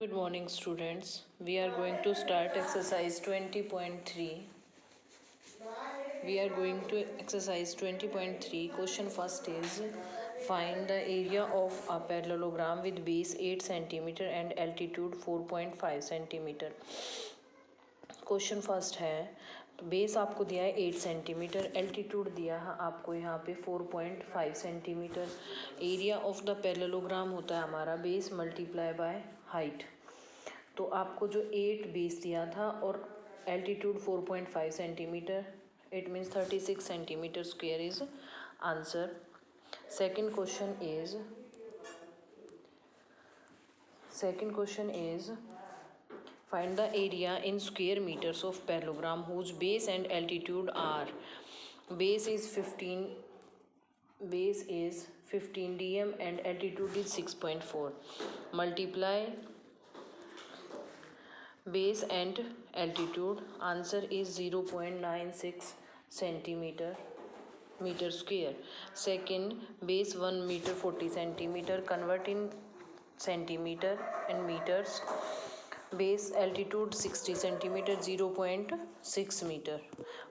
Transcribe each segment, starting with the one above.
Good morning, students. We are going to start exercise 20.3. We are going to exercise 20.3. Question first is find the area of a parallelogram with base 8 centimeter and altitude 4.5 centimeter. Question first है base आपको दिया है 8 centimetre, altitude दिया है आपको यहाँ पे 4.5 centimetre. Area of the parallelogram होता है हमारा बेस मल्टीप्लाई बाय हाइट। तो आपको जो 8 बेस दिया था और altitude 4.5 centimetre, it means 36 centimetre square is answer. Second question is find the area in square meters of parallelogram whose base and altitude are base is 15 dm and altitude is 6.4. multiply base and altitude, answer is 0.96 centimeter meter square. Second, base 1 meter 40 centimeter, convert in centimeter and meters. Base altitude 60 centimeter, 0.6 meter,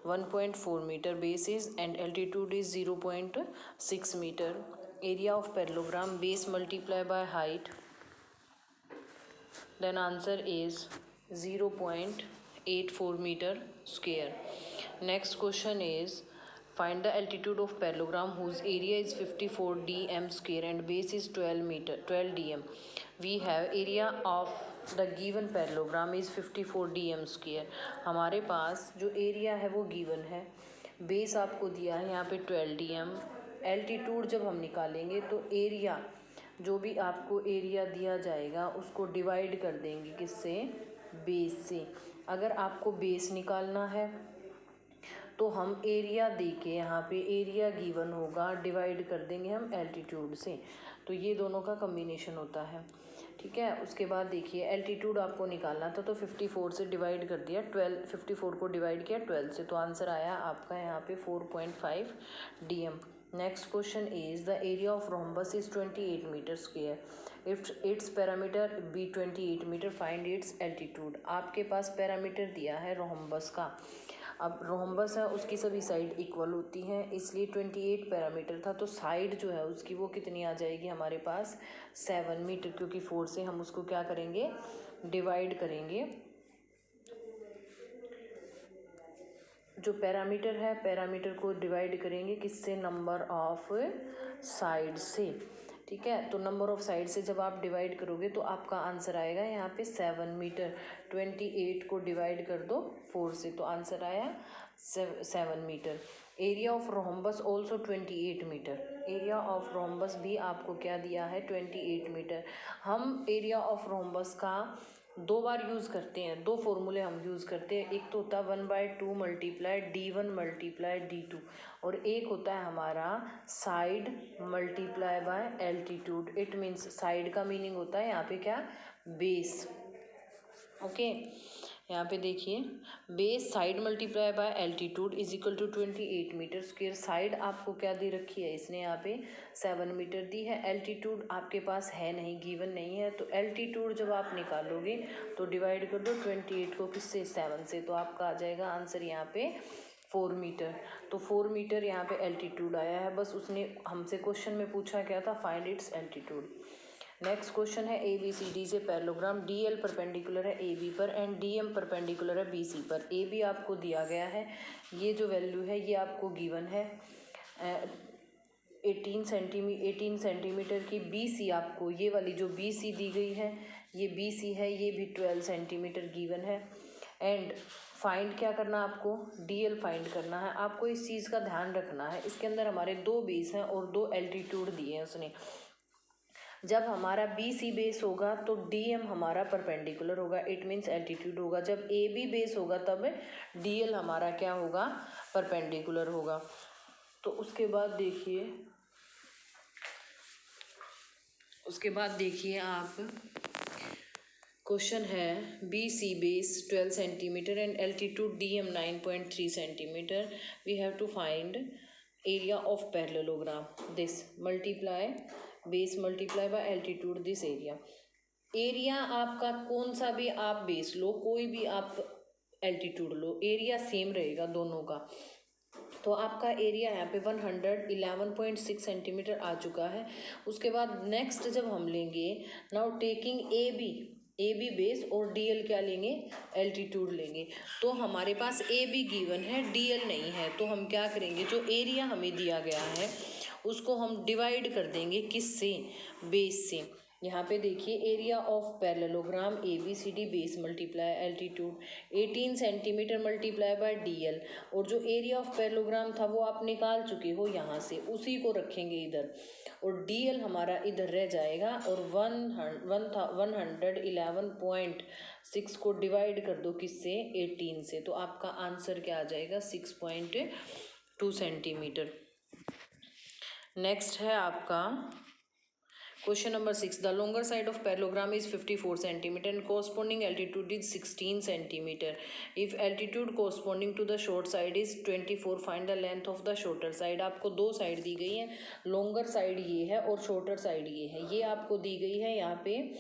1.4 meter base is and altitude is 0.6 meter. Area of parallelogram base multiply by height, then answer is 0.84 meter square. Next question is find the altitude of parallelogram whose area is 54 dm square and base is 12 dm. We have area of the given parallelogram is 54 dm square. हमारे पास जो area है वो given है, base आपको दिया है यहाँ पे 12 dm, एल्टीट्यूड जब हम निकालेंगे तो एरिया जो भी आपको एरिया दिया जाएगा उसको डिवाइड कर देंगे किससे, बेस से। अगर आपको बेस निकालना है तो हम एरिया दे के यहाँ पे एरिया गिवन होगा, डिवाइड कर देंगे हम एल्टीट्यूड से। तो ये दोनों का कम्बिनेशन होता है, ठीक है। उसके बाद देखिए एल्टीट्यूड आपको निकालना था तो 54 से डिवाइड कर दिया 12, 54 को डिवाइड किया 12 से, तो आंसर आया आपका यहाँ पे 4.5 dm. Next question is the area of rhombus is 28 metre square if its parameter be 28 metre, find its altitude. आपके पास पैरामीटर दिया है रोम्बस का, अब रोम्बस है उसकी सभी साइड इक्वल होती हैं, इसलिए 28 पैरामीटर था तो साइड जो है उसकी वो कितनी आ जाएगी हमारे पास 7 मीटर, क्योंकि 4 से हम उसको क्या करेंगे, डिवाइड करेंगे। जो पैरामीटर है पैरामीटर को डिवाइड करेंगे किससे, नंबर ऑफ साइड से, ठीक है। तो नंबर ऑफ साइड से जब आप डिवाइड करोगे तो आपका आंसर आएगा यहाँ पे 7 मीटर। 28 को डिवाइड कर दो 4 से तो आंसर आया 7 metre. Area of rhombus also 28 metre, area of rhombus भी आपको क्या दिया है 28 मीटर। हम एरिया ऑफ रोम्बस का दो बार यूज़ करते हैं, दो फॉर्मूले हम यूज़ करते हैं, एक तो होता है 1/2 मल्टीप्लाई d1 मल्टीप्लाई d2 और एक होता है हमारा side multiply by altitude. It means side का मीनिंग होता है यहाँ पे क्या, बेस, ओके। यहाँ पे देखिए base side multiply by altitude is equal to 28 metre square. Side आपको क्या दे रखी है, इसने यहाँ पे 7 मीटर दी है, एल्टीट्यूड आपके पास है नहीं, गिवन नहीं है, तो एल्टीट्यूड जब आप निकालोगे तो डिवाइड कर दो 28 को किससे, 7 से, तो आपका आ जाएगा आंसर यहाँ पे 4 मीटर। तो 4 मीटर यहाँ पे एल्टीट्यूड आया है, बस उसने हमसे क्वेश्चन में पूछा क्या था, find its altitude. Next question है ए बी सी डी से पैरेललोग्राम डी एल परपेंडिकुलर है ए बी पर एंड डी एम परपेंडिकुलर है बी सी पर। ए बी आपको दिया गया है, ये जो वैल्यू है ये आपको गिवन है 18 सेंटीमीटर की। बी सी आपको ये वाली जो बी सी दी गई है ये बी सी है, ये भी 12 सेंटीमीटर गिवन है। एंड फाइंड क्या करना आपको, डी एल फाइंड करना है। आपको इस चीज़ का ध्यान रखना है, इसके अंदर हमारे 2 बेस हैं और 2 एल्टीट्यूड दिए हैं उसने। जब हमारा बी सी बेस होगा तो डी एम हमारा परपेंडिकुलर होगा, इट मीन्स एल्टीट्यूड होगा। जब ए बी बेस होगा तब डी एल हमारा क्या होगा, परपेंडिकुलर होगा। तो उसके बाद देखिए आप क्वेश्चन है B C base 12 centimetre and altitude D M 9.3 centimetre. We have to find area of parallelogram, this multiply base multiply by altitude this area. Area आपका कौन सा भी आप बेस लो, कोई भी आप एल्टीट्यूड लो, एरिया सेम रहेगा दोनों का। तो आपका एरिया यहाँ पे 111.6 सेंटीमीटर आ चुका है। उसके बाद नेक्स्ट जब हम लेंगे, now taking A B base और डी एल क्या लेंगे, एल्टीट्यूड लेंगे। तो हमारे पास ए बी गिवन है, डी एल नहीं है, तो हम क्या करेंगे, जो एरिया हमें दिया गया है उसको हम डिवाइड कर देंगे किससे, बेस से। यहाँ पे देखिए area of parallelogram A B C D base multiply altitude 18 centimetre multiply by D L, और जो एरिया ऑफ पैरेललोग्राम था वो आप निकाल चुके हो यहाँ से, उसी को रखेंगे इधर, और डी एल हमारा इधर रह जाएगा, और 111.6 को डिवाइड कर दो किससे, 18 से, तो आपका आंसर क्या आ जाएगा, 6.2 सेंटीमीटर। नेक्स्ट है आपका question number 6, the longer side of parallelogram is 54 centimetre and corresponding altitude is 16 centimetre. If altitude corresponding to the short side is 24, find the length of the shorter side. आपको दो side दी गई है, longer side ये है और shorter side ये है, ये आपको दी गई है। यहाँ पे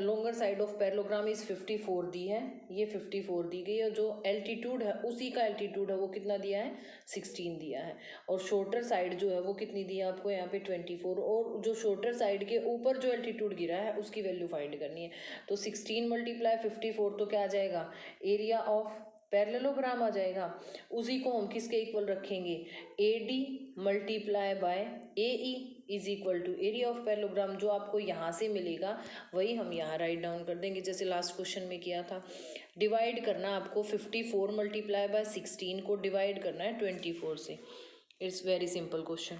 longer side of parallelogram is 54 दी है, ये 54 दी गई है, और जो एल्टीट्यूड है उसी का एल्टीट्यूड है वो कितना दिया है, 16 दिया है, और शॉर्टर साइड जो है वो कितनी दी है आपको यहाँ पे 24, और जो शॉर्टर साइड के ऊपर जो एल्टीट्यूड गिरा है उसकी वैल्यू फाइंड करनी है। तो 16 × 54 तो क्या आ जाएगा, एरिया ऑफ पैरेललोग्राम आ जाएगा। उसी को हम किसके इक्वल रखेंगे, A D multiply by A E is equal to area of parallelogram. जो आपको यहाँ से मिलेगा वही हम यहाँ राइट डाउन कर देंगे, जैसे लास्ट क्वेश्चन में किया था। डिवाइड करना आपको 54 मल्टीप्लाई बाय 16 को डिवाइड करना है 24 से। It's very simple question.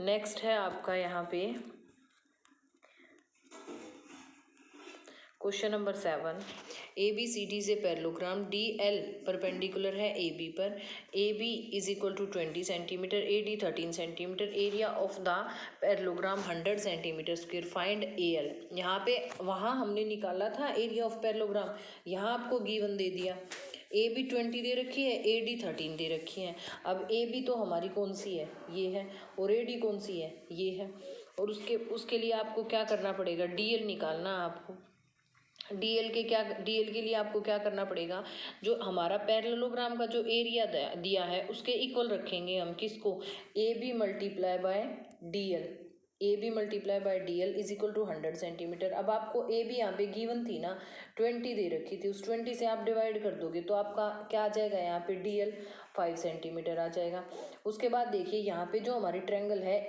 Next है आपका यहाँ पे question number 7, A B C D से पैरेललोग्राम डी एल परपेंडिकुलर है ए बी पर, A B is equal to 20 centimetre, A D 13 centimetre, area of the parallelogram 100 centimetre square, find A L. यहाँ पे वहाँ हमने निकाला था एरिया ऑफ पैरेललोग्राम, यहाँ आपको गिवन दे दिया, ए बी 20 दे रखी है, ए डी 13 दे रखी है। अब ए बी तो हमारी कौन सी है, ये है, और ए डी कौन सी है, ये है, और उसके लिए आपको क्या करना पड़ेगा, डी एल निकालना आपको। डीएल के लिए आपको क्या करना पड़ेगा, जो हमारा पैरेललोग्राम का जो एरिया दिया है उसके इक्वल रखेंगे हम किसको, A B multiply by D L, A B multiply by D L is equal to 100 centimetre. अब आपको ए बी यहाँ पे गिवन थी ना, 20 दे रखी थी, उस 20 से आप डिवाइड कर दोगे तो आपका क्या आ जाएगा, यहाँ पे डी एल 5 सेंटीमीटर आ जाएगा। उसके बाद देखिए यहाँ पे जो हमारी ट्रायंगल है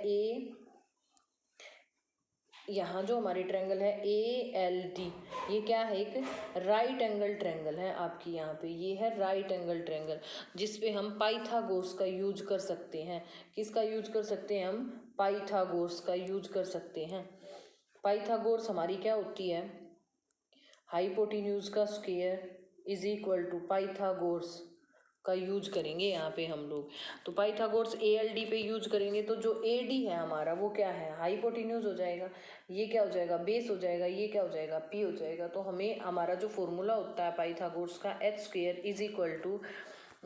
यहाँ जो हमारी ट्रायंगल है ए एल डी, ये क्या है, एक राइट एंगल ट्रायंगल है आपकी, यहाँ पे ये है राइट एंगल ट्रायंगल, जिसपे हम पाइथागोरस का यूज कर सकते हैं। किसका यूज कर सकते हैं हम, पाइथागोरस का यूज कर सकते हैं। पाइथागोरस हमारी क्या होती है, हाइपोटेन्यूज का square is equal to Pythagoras का यूज करेंगे यहाँ पे हम लोग। तो पाइथागोरस ए एल डी पे यूज करेंगे, तो जो ए डी है हमारा वो क्या है, हाइपोटेन्यूज हो जाएगा, ये क्या हो जाएगा, बेस हो जाएगा, ये क्या हो जाएगा, पी हो जाएगा। तो हमें हमारा जो फॉर्मूला होता है पाइथागोरस का, H square is equal to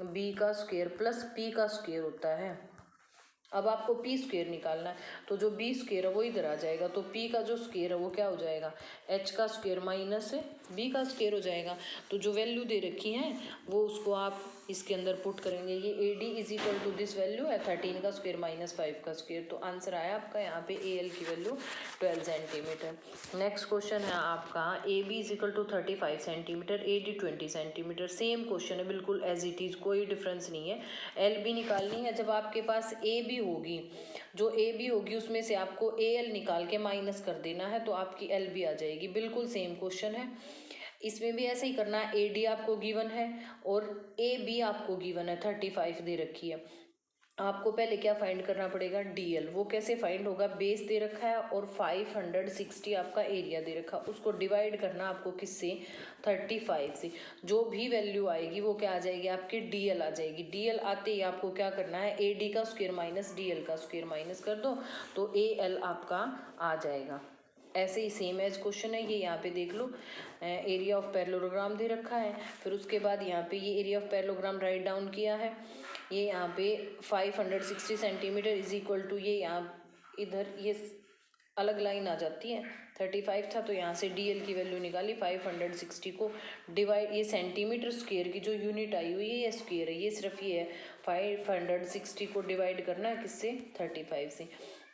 B का स्क्वायर प्लस पी का स्क्वायर होता है। अब आपको पी स्क्वायर निकालना है, तो जो बी स्क्वायर है वो इधर आ जाएगा, तो पी का जो स्क्वायर है वो क्या हो जाएगा, एच का स्क्वायर माइनस बी का स्क्वायर हो जाएगा। तो जो वैल्यू दे रखी है वो उसको आप इसके अंदर पुट करेंगे, ये A D is equal to this value है 13 का स्क्वायर माइनस 5 का स्क्वायर। तो आंसर आया आपका यहाँ पे ए एल की वैल्यू 12 सेंटीमीटर। नेक्स्ट क्वेश्चन है आपका, A B is equal to 35 centimetre, A D 20 centimetre. Same question है बिल्कुल एज इट इज़, कोई डिफरेंस नहीं है। एल बी निकालनी है, जब आपके पास ए बी होगी, जो ए बी होगी उसमें से आपको ए एल निकाल के माइनस कर देना है, तो आपकी एल बी आ जाएगी। बिल्कुल सेम क्वेश्चन है, इसमें भी ऐसे ही करना है। ए डी आपको गिवन है और ए बी आपको गिवन है, 35 दे रखी है। आपको पहले क्या फाइंड करना पड़ेगा, डी एल। वो कैसे फाइंड होगा, बेस दे रखा है और 560 आपका एरिया दे रखा, उसको डिवाइड करना आपको किससे, 35 से। जो भी वैल्यू आएगी वो क्या आ जाएगी, आपकी डी एल आ जाएगी। डी एल आते ही आपको क्या करना है, ए डी का स्क्वायर माइनस डी एल का स्क्वायर माइनस कर दो, तो ए एल आपका आ जाएगा। ऐसे ही सेम एज क्वेश्चन है ये, यहाँ पे देख लो, एरिया ऑफ पैरेललोग्राम दे रखा है, फिर उसके बाद यहाँ पे ये area of parallelogram write down किया है, ये यहाँ पे 560 सेंटीमीटर इज इक्वल टू, ये यहाँ इधर ये अलग लाइन आ जाती है। 35 था तो यहाँ से DL की वैल्यू निकाली, 560 को डिवाइड, ये सेंटीमीटर स्क्वायर की जो यूनिट आई हुई है ये स्क्वायर है, ये सिर्फ ये है 560 को डिवाइड करना है किससे, 35 से।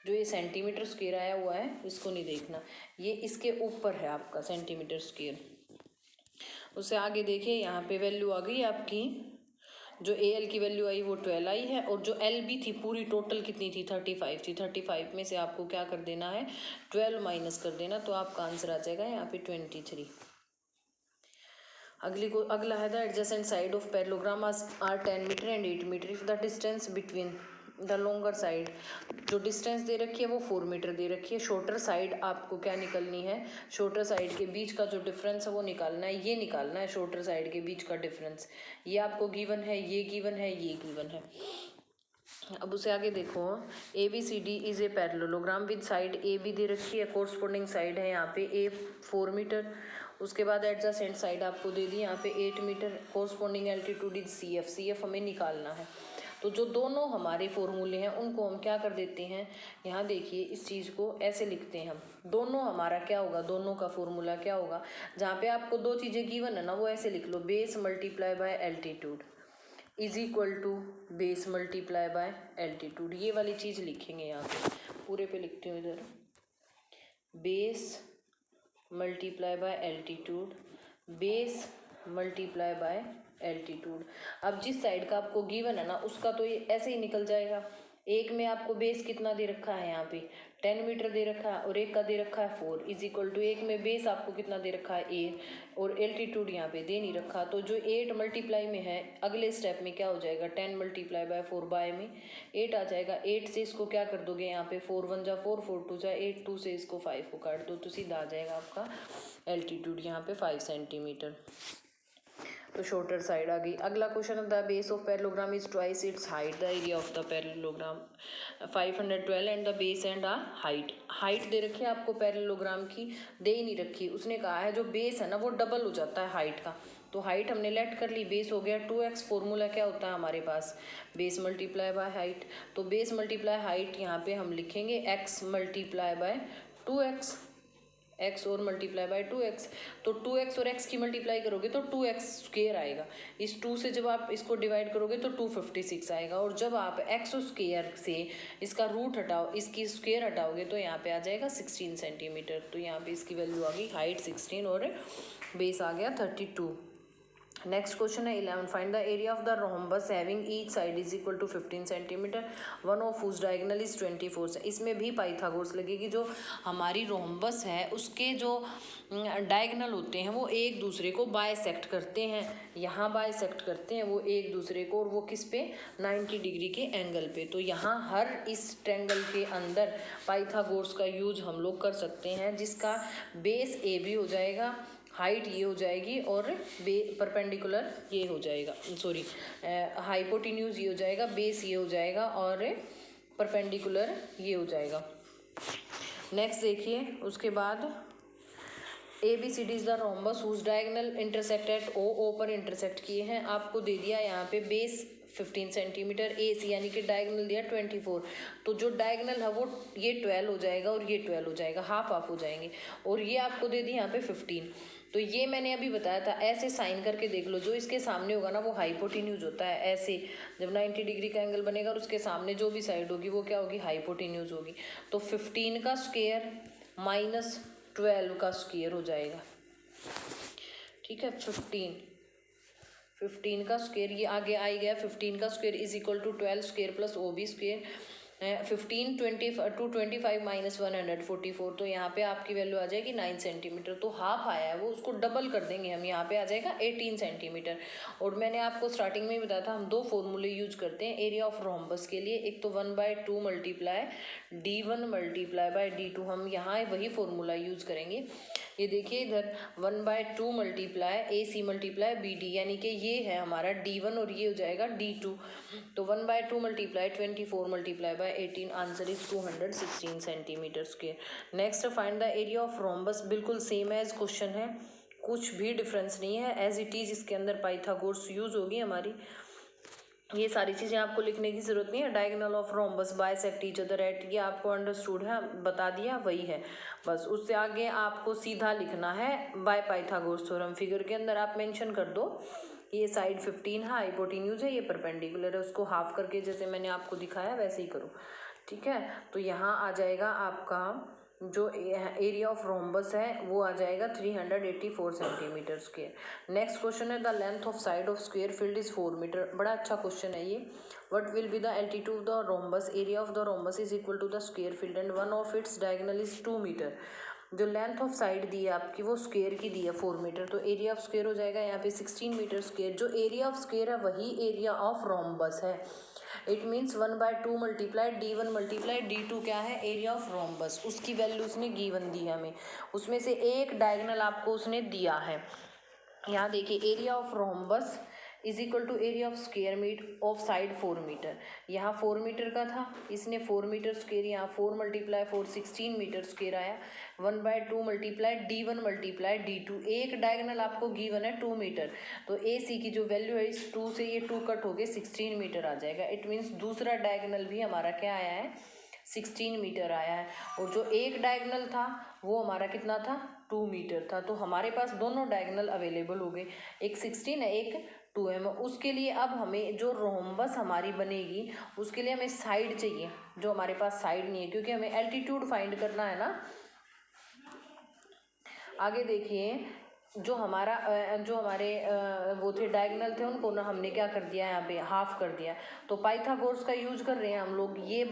जो ये सेंटीमीटर स्क्वायर आया हुआ है इसको नहीं देखना, ये इसके ऊपर है आपका सेंटीमीटर स्क्वायर। उससे आगे देखिए यहाँ पे वैल्यू आ गई आपकी, जो AL की वैल्यू आई वो 12 आई है, और जो LB थी पूरी टोटल कितनी थी, 35 थी। 35 में से आपको क्या कर देना है, 12 माइनस कर देना, तो आपका आंसर आ जाएगा यहाँ पे 23। अगला है the adjacent side of parallelogram are 10 metre and 8 metre if the distance between the longer side, जो डिस्टेंस दे रखी है वो 4 मीटर दे रखी है। शॉर्टर साइड आपको क्या निकलनी है, शॉर्टर साइड के बीच का जो डिफरेंस है वो निकालना है, ये निकालना है शॉर्टर साइड के बीच का डिफरेंस। ये आपको गिवन है, ये गिवन है, ये गिवन है। अब उसे आगे देखो, ABCD is a parallelogram with side AB दे रखी है, कोरस्पोंडिंग साइड है यहाँ पे A 4 मीटर। उसके बाद एडजेसेंट साइड आपको दे दी यहाँ पे 8 metre, corresponding altitude is CF हमें निकालना है। तो जो दोनों हमारे फॉर्मूले हैं उनको हम क्या कर देते हैं, यहाँ देखिए इस चीज़ को ऐसे लिखते हैं हम, दोनों हमारा क्या होगा, दोनों का फॉर्मूला क्या होगा, जहाँ पे आपको दो चीज़ें गिवन है ना वो ऐसे लिख लो, base multiply by altitude is equal to base multiply by altitude, ये वाली चीज़ लिखेंगे यहाँ पे, पूरे पे लिखती हूँ इधर, base multiply by altitude, base multiply by altitude. अब जिस साइड का आपको गिवन है ना उसका तो ये ऐसे ही निकल जाएगा। एक में आपको बेस कितना दे रखा है, यहाँ पे 10 मीटर दे रखा है, और एक का दे रखा है 4 इज इक्वल टू, एक में बेस आपको कितना दे रखा है 8 और एल्टीट्यूड यहाँ पे दे नहीं रखा, तो जो 8 मल्टीप्लाई में है अगले स्टेप में क्या हो जाएगा, 10 मल्टीप्लाई बाय 4 बाय में 8 आ जाएगा। 8 से इसको क्या कर दोगे यहाँ पे, 4 1 जा 4 4 2 जा 8, 2 से इसको 5 को काट दो तो सीधा आ जाएगा आपका एल्टीट्यूड यहाँ पे 5 सेंटीमीटर। तो शॉर्टर साइड आ गई। अगला क्वेश्चन है the base of parallelogram is twice its height, the area of the parallelogram 512 and the base and the height दे रखी है आपको पैरेललोग्राम की, दे ही नहीं रखी। उसने कहा है जो बेस है ना वो डबल हो जाता है हाइट का, तो हाइट हमने लेट कर ली, बेस हो गया 2x, फॉर्मूला क्या होता है हमारे पास, बेस मल्टीप्लाई बाय हाइट। तो बेस मल्टीप्लाई हाइट यहाँ पे हम लिखेंगे x multiply by 2x, x और मल्टीप्लाई बाय 2x, तो 2x और x की मल्टीप्लाई करोगे तो 2x स्क्वायर आएगा, इस 2 से जब आप इसको डिवाइड करोगे तो 256 आएगा, और जब आप x स्क्वायर से इसका रूट हटाओ, इसकी स्क्वायर हटाओगे तो यहाँ पे आ जाएगा 16 सेंटीमीटर। तो यहाँ पे इसकी वैल्यू आ गई हाइट 16 और बेस आ गया 32। नेक्स्ट क्वेश्चन है 11, find the area of the rhombus having each side is equal to 15 centimetre, one of whose diagonal is 24। इसमें भी पाइथागोरस लगेगी। जो हमारी रोम्बस है उसके जो डायगोनल होते हैं वो एक दूसरे को बाइसेक्ट करते हैं, यहाँ बाइसेक्ट करते हैं वो एक दूसरे को, और वो किस पे, 90 डिग्री के एंगल पे। तो यहाँ हर इस ट्रेंगल के अंदर पाइथागोरस का यूज हम लोग कर सकते हैं, जिसका बेस AB हो जाएगा, हाइट ये हो जाएगी, और परपेंडिकुलर ये हो जाएगा, सॉरी हाइपोटेन्यूज ये हो जाएगा, बेस ये हो जाएगा, और परपेंडिकुलर ये हो जाएगा। नेक्स्ट देखिए, उसके बाद ABCD is the rhombus whose diagonal intersect at O पर इंटरसेक्ट किए हैं। आपको दे दिया यहाँ पे बेस 15 सेंटीमीटर, AC यानी कि डायगोनल दिया 24, तो जो डायगोनल है वो ये 12 हो जाएगा और ये 12 हो जाएगा, हाफ हाफ हो जाएंगे, और ये आपको दे दी यहाँ पे 15। तो ये मैंने अभी बताया था, ऐसे साइन करके देख लो, जो इसके सामने होगा ना वो हाइपोटेन्यूज होता है, ऐसे जब 90 डिग्री का एंगल बनेगा और उसके सामने जो भी साइड होगी वो क्या होगी, हाइपोटेन्यूज होगी। तो 15 का स्क्वायर माइनस 12 का स्क्वायर हो जाएगा, ठीक है। 15 का स्क्वायर ये आगे आ गया, 15 का square is equal to 12 square plus OB square, 15 225 minus 144, तो यहाँ पे आपकी वैल्यू आ जाएगी 9 सेंटीमीटर। तो हाफ आया है वो, उसको डबल कर देंगे हम, यहाँ पे आ जाएगा 18 सेंटीमीटर। और मैंने आपको स्टार्टिंग में ही बताया था हम दो फॉर्मूले यूज करते हैं एरिया ऑफ रोम्बस के लिए, एक तो 1/2 multiply D1 multiply by D2, हम यहाँ वही फॉर्मूला यूज करेंगे। ये देखिए इधर 1/2 मल्टीप्लाई AC मल्टीप्लाई BD, यानी कि ये है हमारा D1 और ये हो जाएगा D2, तो 1/2 multiply 24 multiply by 18, answer is 216 centimetre square. Next find the area of rhombus, बिल्कुल सेम एज क्वेश्चन है, कुछ भी डिफरेंस नहीं है, एज इट इज इसके अंदर पाइथागोरस यूज होगी हमारी। ये सारी चीज़ें आपको लिखने की ज़रूरत नहीं है। Diagonal of rhombus bisect each other at, ये आपको अंडरस्टूड है, बता दिया, वही है बस। उससे आगे आपको सीधा लिखना है बाय पाइथागोरस थ्योरम। फिगर के अंदर आप मेंशन कर दो ये साइड 15 है, हाइपोटेन्यूज है, ये परपेंडिकुलर है, उसको हाफ करके जैसे मैंने आपको दिखाया वैसे ही करो, ठीक है। तो यहाँ आ जाएगा आपका जो एरिया ऑफ रोम्बस है वो आ जाएगा 384 सेंटीमीटर स्क्वायर। नेक्स्ट क्वेश्चन है the length of side of square field is 4 metre. बड़ा अच्छा क्वेश्चन है ये। What will be the altitude of the rhombus, area of the rhombus is equal to the square field and one of its diagonal is 2 metre. जो length of side दी है आपकी वो square की दी है 4 मीटर, तो एरिया ऑफ स्क्वायर हो जाएगा यहाँ पे 16 मीटर स्क्वायर। जो एरिया ऑफ स्क्वायर है वही एरिया ऑफ रोम्बस है। It means 1/2 multiply d1 multiply d2 क्या है, एरिया ऑफ रोम्बस। उसकी वैल्यू उसने गिवन दी है हमें, उसमें से एक डायगोनल आपको उसने दिया है। यहाँ देखिए area of rhombus is equal to area of square meet of side 4 metre. यहाँ 4 मीटर का था, इसने 4 मीटर स्क्वायर, यहाँ 4 मल्टीप्लाई 4 16 मीटर स्क्वायर आया। 1/2 मल्टीप्लाई d1 मल्टीप्लाई d2, एक डायगोनल आपको गिवन है 2 मीटर, तो ए सी की जो वैल्यू है इस 2 से ये 2 कट हो गए 16 मीटर आ जाएगा। इट मीन्स दूसरा डायगोनल भी हमारा क्या आया है, 16 मीटर आया है। और जो एक डायगोनल था वो हमारा कितना था, 2 मीटर था। तो हमारे पास दोनों डायगोनल अवेलेबल हो गए, एक 16 है एक 2 है। उसके लिए अब हमें जो रोम्बस हमारी बनेगी उसके लिए हमें साइड चाहिए, जो हमारे पास साइड नहीं है, क्योंकि हमें एल्टीट्यूड फाइंड करना है ना। आगे देखिए जो हमारे वो थे डायगोनल थे, उनको ना हमने क्या कर दिया, यहाँ पे हाफ कर दिया। तो पाइथागोरस का यूज कर रहे हैं हम लोग। ये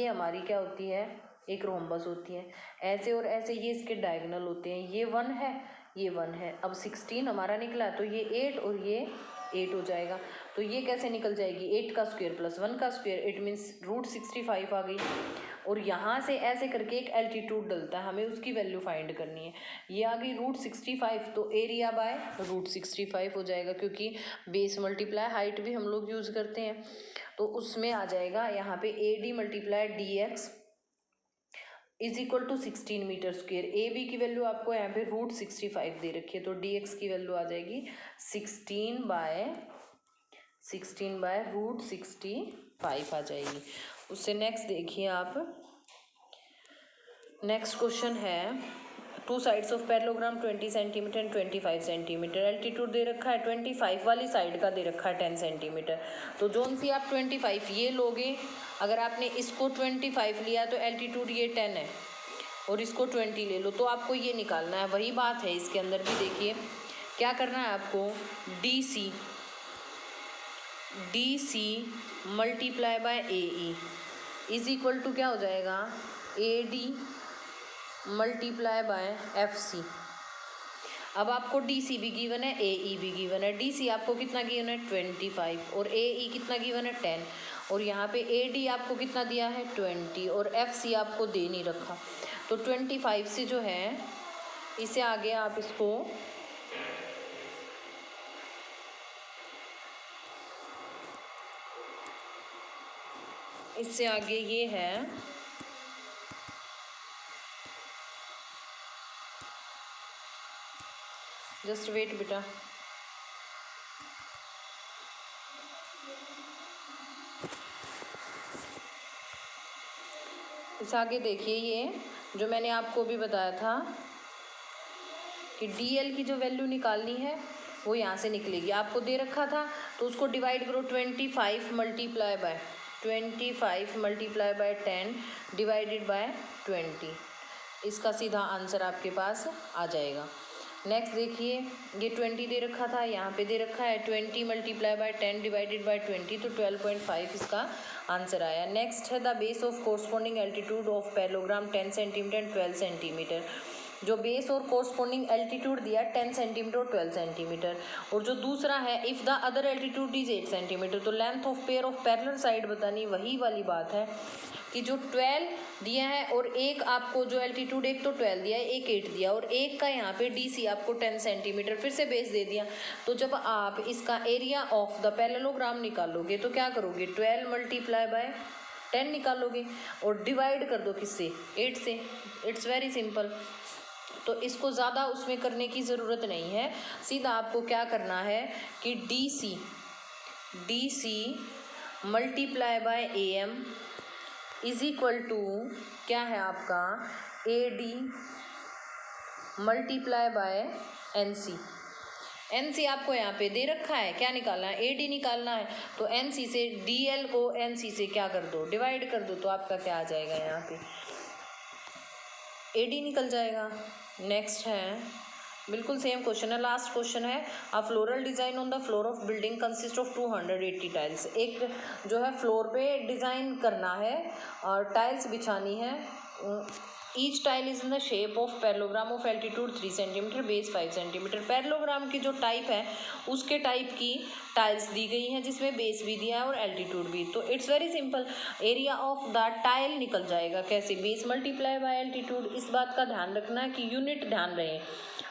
हमारी क्या होती है, एक रोम्बस होती है। ऐसे और ऐसे ये इसके डायगोनल होते हैं। ये 1 है, ये 1 है। अब 16 हमारा निकला तो ये 8 और ये 8 हो जाएगा। तो ये कैसे निकल जाएगी, 8 का स्क्वायर प्लस 1 का स्क्वायर, इट मीन्स √65 आ गई। और यहाँ से ऐसे करके एक एल्टीट्यूड डलता है, हमें उसकी वैल्यू फाइंड करनी है। ये आ गई √65, तो एरिया बाय √65 हो जाएगा, क्योंकि बेस मल्टीप्लाई हाइट भी हम लोग यूज़ करते हैं। तो उसमें आ जाएगा यहाँ पे AD multiply DX is equal to 16 metre square. A B की वैल्यू आपको यहाँ पे √65 दे रखी है, तो DX की वैल्यू आ जाएगी 16 बाय √65 आ जाएगी। उससे नेक्स्ट देखिए आप, नेक्स्ट क्वेश्चन है two sides of parallelogram 20 centimetre and 25 centimetre. Altitude दे रखा है 25 वाली साइड का दे रखा है 10 सेंटीमीटर। तो जोन सी आप 25 ये लोगे, अगर आपने इसको 25 लिया तो एल्टीट्यूड ये 10 है और इसको 20 ले लो, तो आपको ये निकालना है। वही बात है इसके अंदर भी, देखिए क्या करना है आपको, DC multiply by AE is equal to क्या हो जाएगा, AD मल्टीप्लाई बाय FC। अब आपको DC भी गिवन है, AE भी गिवन है। DC आपको कितना गिवन है 25 और AE कितना गिवन है 10, और यहाँ पे AD आपको कितना दिया है 20 और FC आपको दे नहीं रखा। तो 25 से जो है इसे आगे आप इसको इससे आगे ये है जस्ट वेट बेटा, इस आगे देखिए ये जो मैंने आपको भी बताया था कि DL की जो वैल्यू निकालनी है वो यहाँ से निकलेगी। आपको दे रखा था तो उसको डिवाइड करो 25 मल्टीप्लाई बाय 10 डिवाइडेड बाय 20, इसका सीधा आंसर आपके पास आ जाएगा। नेक्स्ट देखिए ये 20 दे रखा था, यहाँ पे दे रखा है 20 मल्टीप्लाई बाय 10 डिवाइडेड बाय 20, तो 12.5 इसका आंसर आया। नेक्स्ट है the base of corresponding altitude of parallelogram 10 centimetre and 12 centimetre. जो बेस और कोरस्पॉन्डिंग एल्टीट्यूड दिया 10 सेंटीमीटर और 12 सेंटीमीटर, और जो दूसरा है if the other altitude is 8 centimetre, तो length of pair of parallel side बतानी। वही वाली बात है कि जो 12 दिया है और एक आपको जो एल्टीट्यूड, एक तो 12 दिया है, एक 8 दिया, और एक का यहाँ पे DC आपको 10 सेंटीमीटर फिर से बेस दे दिया। तो जब आप इसका एरिया ऑफ द पैरेललोग्राम निकालोगे तो क्या करोगे, 12 मल्टीप्लाई बाय 10 निकालोगे और डिवाइड कर दो किससे, 8 से। It's very simple. तो इसको ज़्यादा उसमें करने की ज़रूरत नहीं है, सीधा आपको क्या करना है कि DC multiply by AM is equal to क्या है आपका AD multiply by NC। NC आपको यहाँ पे दे रखा है, क्या निकालना है, AD निकालना है। तो NC से DL को NC से क्या कर दो, डिवाइड कर दो, तो आपका क्या आ जाएगा यहाँ पे AD निकल जाएगा। नेक्स्ट है बिल्कुल सेम क्वेश्चन है, लास्ट क्वेश्चन है। A floral design on the floor of building consist of 280 tiles. एक जो है फ्लोर पे डिज़ाइन करना है और टाइल्स बिछानी है। Each tile is in the shape of parallelogram of altitude 3 centimetre, base 5 centimetre. Parallelogram की जो टाइप है उसके टाइप की टाइल्स दी गई हैं जिसमें बेस भी दिया है और एल्टीट्यूड भी। तो it's very simple, area of the tile निकल जाएगा कैसे, बेस मल्टीप्लाई बाय एल्टीट्यूड। इस बात का ध्यान रखना है कि यूनिट ध्यान रहे।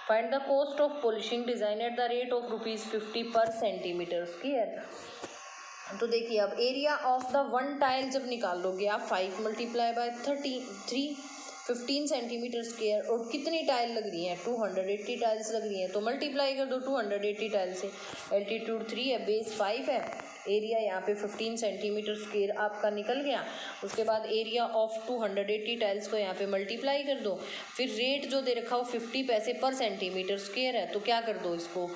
Find the cost of polishing design at the rate of ₹50 पर सेंटीमीटर स्क्वायर। तो देखिए अब area of the one tile जब निकाल लोगे आप 5 मल्टीप्लाई बाय 15 सेंटीमीटर स्क्वायर, और कितनी टाइल लग रही हैं 280 टाइल्स लग रही हैं, तो मल्टीप्लाई कर दो 280 टाइल से। एल्टीट्यूड 3 है, बेस 5 है, एरिया यहाँ पे 15 सेंटीमीटर स्क्वायर आपका निकल गया। उसके बाद एरिया ऑफ 280 टाइल्स को यहाँ पे मल्टीप्लाई कर दो, फिर रेट जो दे रखा हो 50 पैसे पर सेंटीमीटर स्क्वायर है, तो क्या कर दो इसको,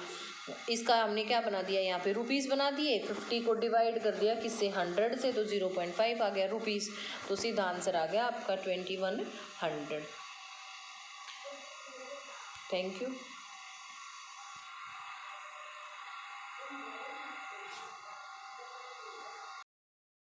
इसका हमने क्या बना दिया यहाँ पे रुपीज़ बना दिए। 50 को डिवाइड कर दिया किससे 100 से, तो 0.5 आ गया रुपीज़। तो सीधा आंसर आ गया आपका 2100। Thank you.